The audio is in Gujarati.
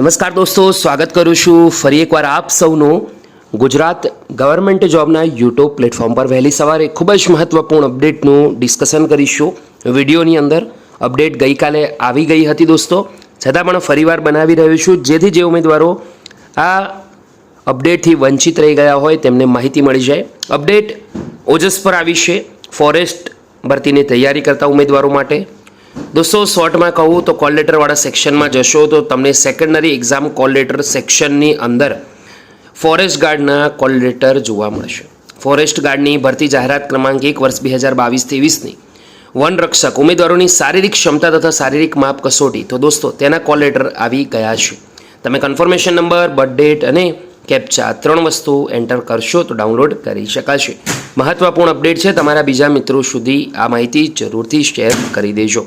નમસ્કાર દોસ્તો, સ્વાગત કરું છું ફરી એકવાર આપ સૌનું ગુજરાત ગવર્મેન્ટ જોબના યુટ્યુબ પ્લેટફોર્મ પર. વહેલી સવારે ખૂબ જ મહત્વપૂર્ણ અપડેટનું ડિસ્કશન કરીશું. વિડીયોની અંદર અપડેટ ગઈકાલે આવી ગઈ હતી દોસ્તો, છતાં પણ ફરીવાર બનાવી રહ્યો છું, જેથી જે ઉમેદવારો આ અપડેટથી વંચિત રહી ગયા હોય તેમને માહિતી મળી જાય. અપડેટ ઓજસ પર આવી છે ફોરેસ્ટ ભરતીની તૈયારી કરતા ઉમેદવારો માટે. દોસ્તો શોર્ટમાં કહું તો કોલ લેટરવાળા સેક્શનમાં જશો તો તમને સેકન્ડરી એક્ઝામ કોલ લેટર સેક્શનની અંદર ફોરેસ્ટ ગાર્ડના કોલ લેટર જોવા મળશે. ફોરેસ્ટ ગાર્ડની ભરતી જાહેરાત ક્રમાંક 1 વર્ષ 2022-23ની વનરક્ષક ઉમેદવારોની શારીરિક ક્ષમતા તથા શારીરિક માપ કસોટી, તો દોસ્તો તેના કોલ લેટર આવી ગયા છે. તમે કન્ફર્મેશન નંબર, બર્થ ડેટ અને કેપ્ચા 3 વસ્તુ એન્ટર કરશો તો ડાઉનલોડ કરી શકાશે. મહત્વપૂર્ણ અપડેટ છે, તમારા બીજા મિત્રો સુધી આ માહિતી જરૂરથી શેર કરી દેજો.